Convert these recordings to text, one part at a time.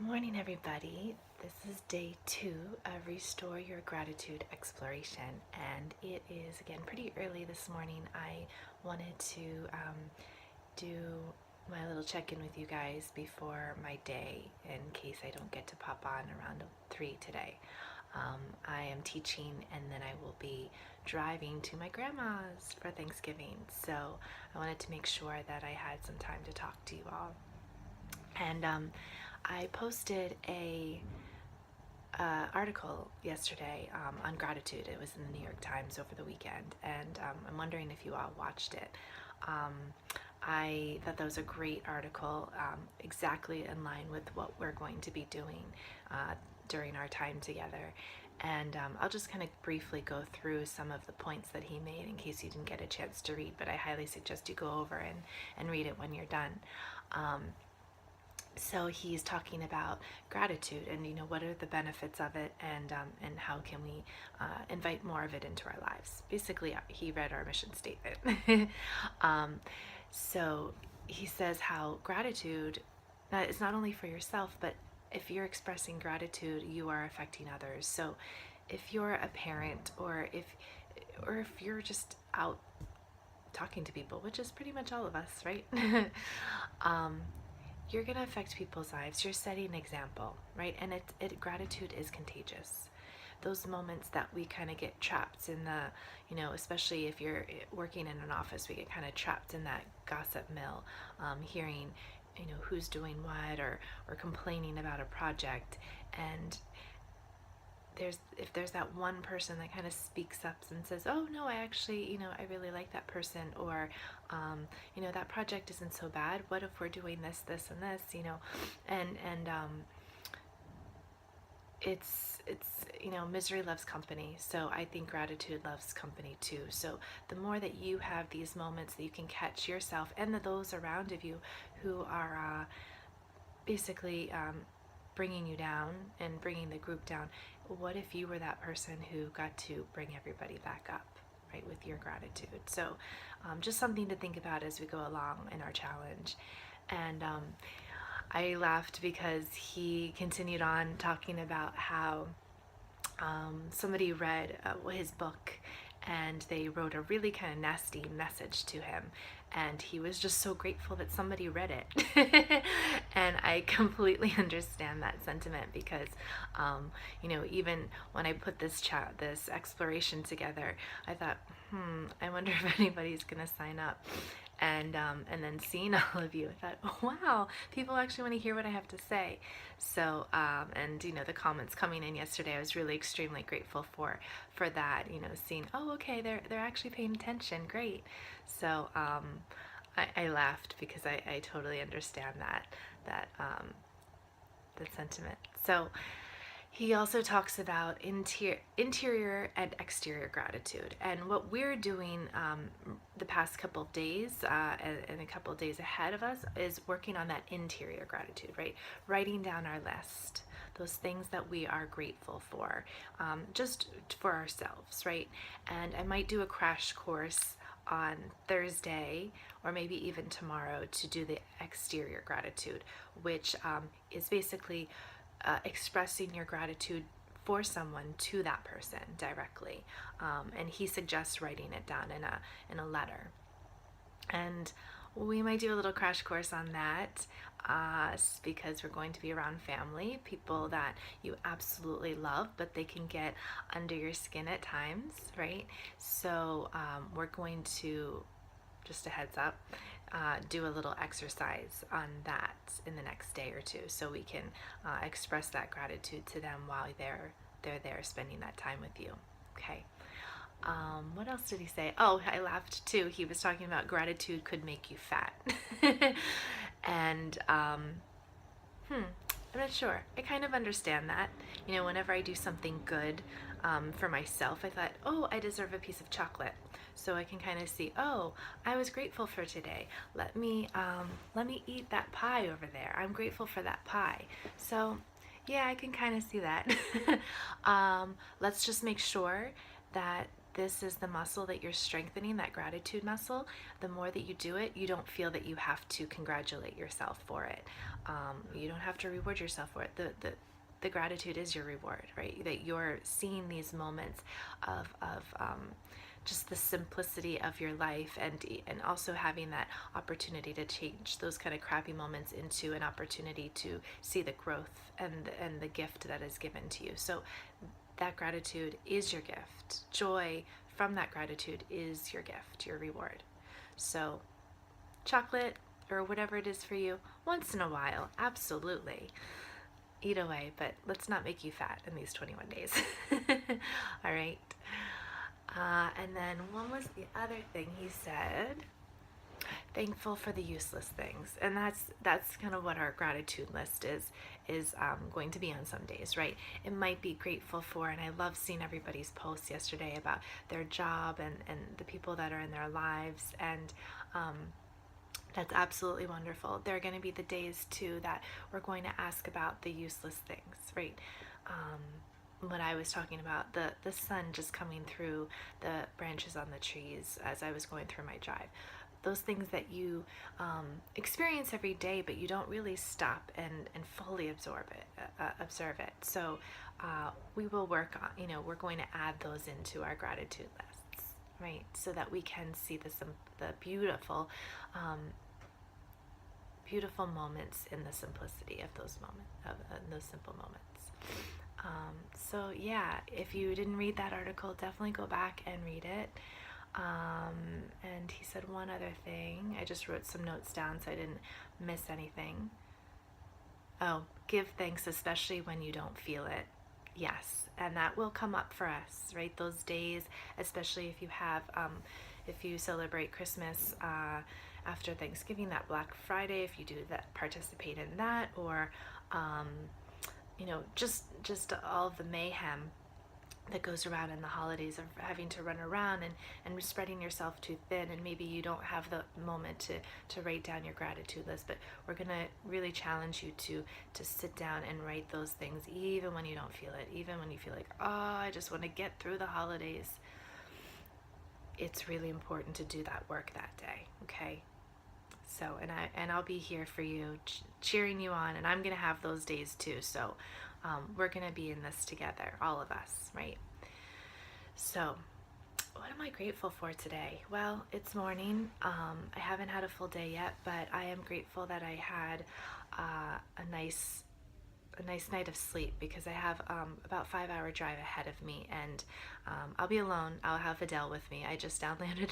Good morning, everybody. This is day 2 of Restore Your Gratitude Exploration, and it is again pretty early this morning. I wanted to do my little check-in with you guys before my day in case I don't get to pop on around 3 today. I am teaching, and then I will be driving to my grandma's for Thanksgiving, so I wanted to make sure that I had some time to talk to you all. And I posted a article yesterday on gratitude. It was in the New York Times over the weekend, and I'm wondering if you all watched it. I thought that was a great article, exactly in line with what we're going to be doing during our time together. And I'll just kind of briefly go through some of the points that he made in case you didn't get a chance to read, but I highly suggest you go over and read it when you're done. So he's talking about gratitude and what are the benefits of it, and how can we invite more of it into our lives. Basically, he read our mission statement. So he says how gratitude is not only for yourself, but if you're expressing gratitude, you are affecting others. So if you're a parent, or if you're just out talking to people, which is pretty much all of us, right? You're going to affect people's lives. You're setting an example, right? And gratitude is contagious. Those moments that we kind of get trapped in the, especially if you're working in an office, we get kind of trapped in that gossip mill, hearing, who's doing what, or complaining about a project. And if there's that one person that kind of speaks up and says, oh no, I actually, I really like that person, or that project isn't so bad, what if we're doing this and this, and it's misery loves company. So I think gratitude loves company too. So the more that you have these moments that you can catch yourself and those around of you who are basically bringing you down and bringing the group down, what if you were that person who got to bring everybody back up, right, with your gratitude? So just something to think about as we go along in our challenge. And I laughed because he continued on talking about how somebody read his book, and they wrote a really kind of nasty message to him, and he was just so grateful that somebody read it. And I completely understand that sentiment, because even when I put this exploration together, I thought, I wonder if anybody's gonna sign up. And then seeing all of you, I thought, oh, wow, people actually want to hear what I have to say. So and the comments coming in yesterday, I was really extremely grateful for that. Seeing, oh, okay, they're actually paying attention. Great. So I laughed because I totally understand that sentiment. So he also talks about interior and exterior gratitude. And what we're doing the past couple of days and a couple of days ahead of us is working on that interior gratitude, right? Writing down our list, those things that we are grateful for, just for ourselves, right? And I might do a crash course on Thursday, or maybe even tomorrow, to do the exterior gratitude, which is basically expressing your gratitude for someone to that person directly, and he suggests writing it down in a letter. And we might do a little crash course on that because we're going to be around family, people that you absolutely love, but they can get under your skin at times, right? So we're going to, just a heads up, do a little exercise on that in the next day or two, so we can express that gratitude to them while they're there spending that time with you. Okay. What else did he say? Oh, I laughed too. He was talking about gratitude could make you fat. And I'm not sure. I kind of understand that. Whenever I do something good for myself, I thought, oh, I deserve a piece of chocolate. So I can kind of see, oh, I was grateful for today. Let me eat that pie over there. I'm grateful for that pie. So yeah, I can kind of see that. Let's just make sure that this is the muscle that you're strengthening, that gratitude muscle. The more that you do it, you don't feel that you have to congratulate yourself for it. You don't have to reward yourself for it. The gratitude is your reward, right? That you're seeing these moments of just the simplicity of your life, and also having that opportunity to change those kind of crappy moments into an opportunity to see the growth and the gift that is given to you. So that gratitude is your gift. Joy from that gratitude is your gift, your reward. So chocolate or whatever it is for you, once in a while, absolutely. Eat away, but let's not make you fat in these 21 days. All right. And then what was the other thing he said? Thankful for the useless things, and that's kind of what our gratitude list is going to be on some days, right? It might be grateful for, and I love seeing everybody's posts yesterday about their job and the people that are in their lives, and that's absolutely wonderful. There are going to be the days too that we're going to ask about the useless things, right? What I was talking about, the sun just coming through the branches on the trees as I was going through my drive. Those things that you experience every day, but you don't really stop and fully observe it. So we will work on, we're going to add those into our gratitude lists, right? So that we can see the beautiful, beautiful moments in the simplicity of those moments, of those simple moments. So yeah, if you didn't read that article, definitely go back and read it. And he said one other thing. I just wrote some notes down so I didn't miss anything. Oh, give thanks, especially when you don't feel it. Yes, and that will come up for us, right? Those days, especially if you have, if you celebrate Christmas after Thanksgiving, that Black Friday, if you do that, participate in that, or just all of the mayhem that goes around in the holidays of having to run around and spreading yourself too thin, and maybe you don't have the moment to write down your gratitude list. But we're gonna really challenge you to sit down and write those things, even when you don't feel it, even when you feel like, oh, I just want to get through the holidays. It's really important to do that work that day, okay? So, and I'll be here for you, cheering you on, and I'm gonna have those days too. So we're gonna be in this together, all of us, right? So what am I grateful for today? Well, it's morning. I haven't had a full day yet, but I am grateful that I had a nice night of sleep, because I have about 5-hour drive ahead of me, and I'll be alone. I'll have Adele with me. I just downloaded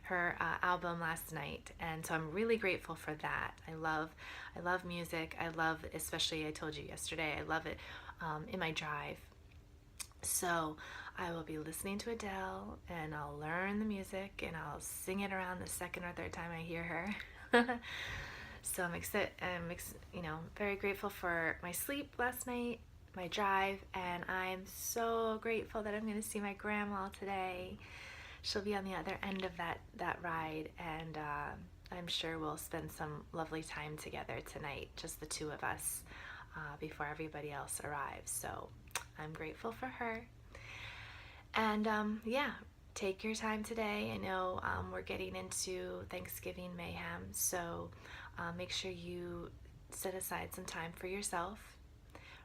her album last night, and so I'm really grateful for that. I love music. I love, especially, I told you yesterday, I love it in my drive. So I will be listening to Adele, and I'll learn the music, and I'll sing it around the second or third time I hear her. So I'm excited. Very grateful for my sleep last night, my drive, and I'm so grateful that I'm going to see my grandma today. She'll be on the other end of that ride, and I'm sure we'll spend some lovely time together tonight, just the two of us, before everybody else arrives. So I'm grateful for her. And take your time today. I know we're getting into Thanksgiving mayhem, so make sure you set aside some time for yourself.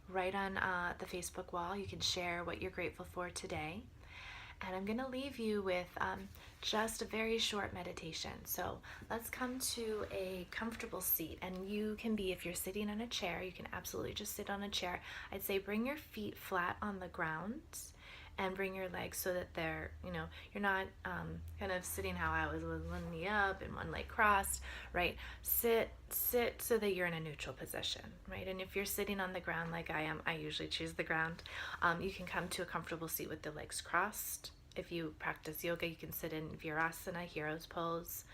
Write on the Facebook wall. You can share what you're grateful for today. And I'm going to leave you with just a very short meditation. So let's come to a comfortable seat. And you can be, if you're sitting on a chair, you can absolutely just sit on a chair. I'd say bring your feet flat on the ground, and bring your legs so that they're, you're not kind of sitting how I was, with one knee up and one leg crossed, right? Sit so that you're in a neutral position, right? And if you're sitting on the ground like I am, I usually choose the ground. You can come to a comfortable seat with the legs crossed. If you practice yoga, you can sit in Virasana, hero's pose.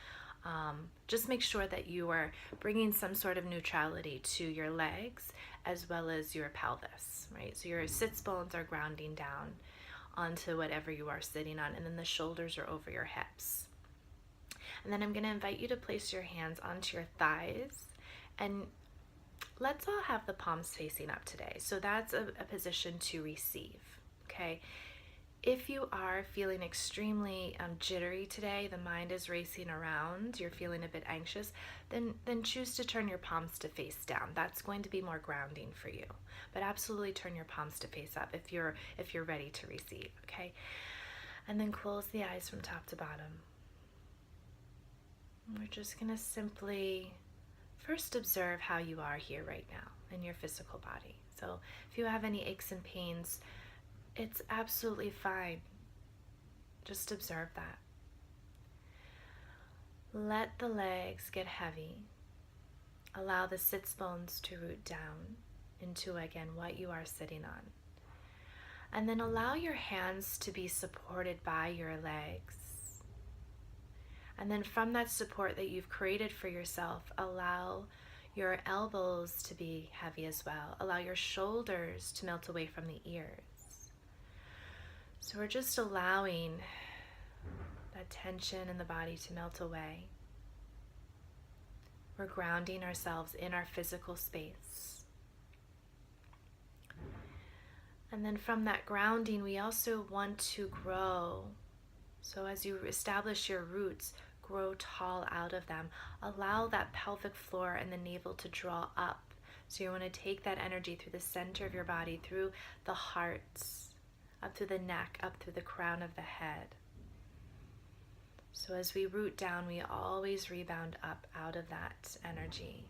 Just make sure that you are bringing some sort of neutrality to your legs as well as your pelvis, right? So your sits bones are grounding down onto whatever you are sitting on, and then the shoulders are over your hips. And then I'm going to invite you to place your hands onto your thighs, and let's all have the palms facing up today. So that's a position to receive, okay? If you are feeling extremely jittery today, the mind is racing around, you're feeling a bit anxious, then choose to turn your palms to face down. That's going to be more grounding for you. But absolutely turn your palms to face up if you're ready to receive, okay? And then close the eyes from top to bottom. We're just going to simply first observe how you are here right now in your physical body. So if you have any aches and pains, it's absolutely fine. Just observe that. Let the legs get heavy. Allow the sits bones to root down into, again, what you are sitting on. And then allow your hands to be supported by your legs. And then from that support that you've created for yourself, allow your elbows to be heavy as well. Allow your shoulders to melt away from the ears. So we're just allowing that tension in the body to melt away. We're grounding ourselves in our physical space. And then from that grounding, we also want to grow. So as you establish your roots, grow tall out of them. Allow that pelvic floor and the navel to draw up. So you want to take that energy through the center of your body, through the heart, up through the neck, up through the crown of the head. So as we root down, we always rebound up out of that energy.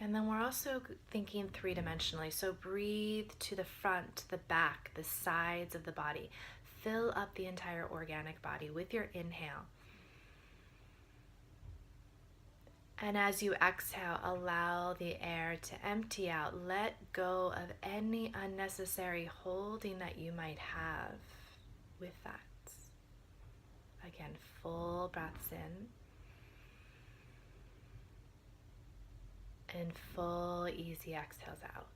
And then we're also thinking three-dimensionally. So breathe to the front, the back, the sides of the body. Fill up the entire organic body with your inhale. And as you exhale, allow the air to empty out. Let go of any unnecessary holding that you might have with that. Again, full breaths in. And full, easy exhales out.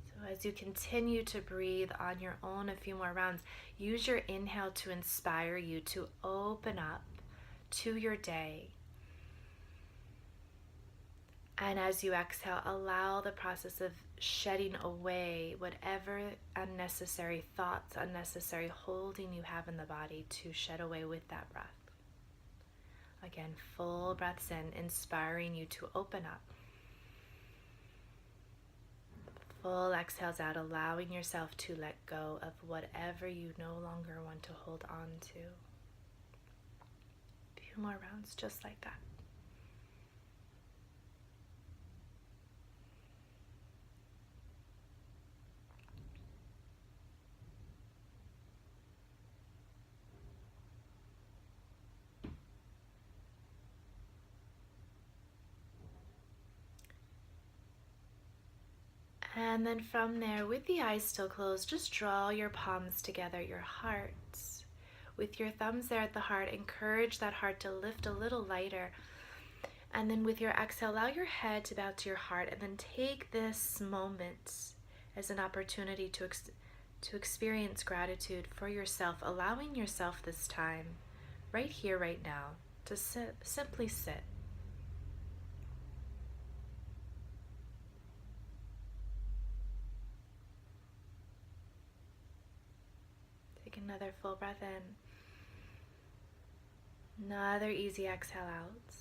So as you continue to breathe on your own a few more rounds, use your inhale to inspire you to open up to your day. And as you exhale, allow the process of shedding away whatever unnecessary thoughts, unnecessary holding you have in the body to shed away with that breath. Again, full breaths in, inspiring you to open up. Full exhales out, allowing yourself to let go of whatever you no longer want to hold on to. A few more rounds just like that. And then from there, with the eyes still closed, just draw your palms together, your hearts. With your thumbs there at the heart, encourage that heart to lift a little lighter. And then with your exhale, allow your head to bow to your heart, and then take this moment as an opportunity to experience gratitude for yourself, allowing yourself this time, right here, right now, to simply sit. Take another full breath in. Another easy exhale out.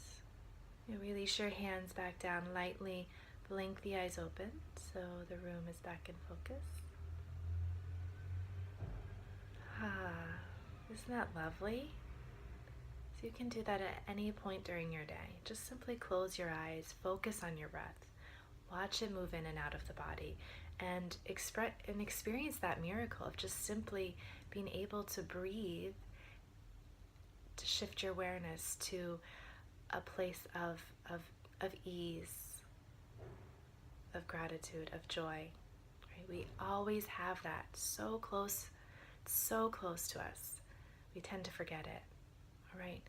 You release your hands back down lightly. Blink the eyes open so the room is back in focus. Isn't that lovely? So you can do that at any point during your day. Just simply close your eyes, focus on your breath, watch it move in and out of the body, and experience that miracle of just simply being able to breathe, to shift your awareness to a place of ease, of gratitude, of joy. Right? We always have that so close to us. We tend to forget it. All right?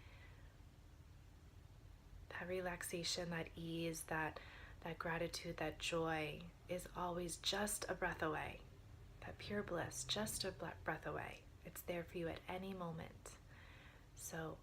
That relaxation, that ease, that gratitude, that joy is always just a breath away. That pure bliss, just a breath away. It's there for you at any moment. So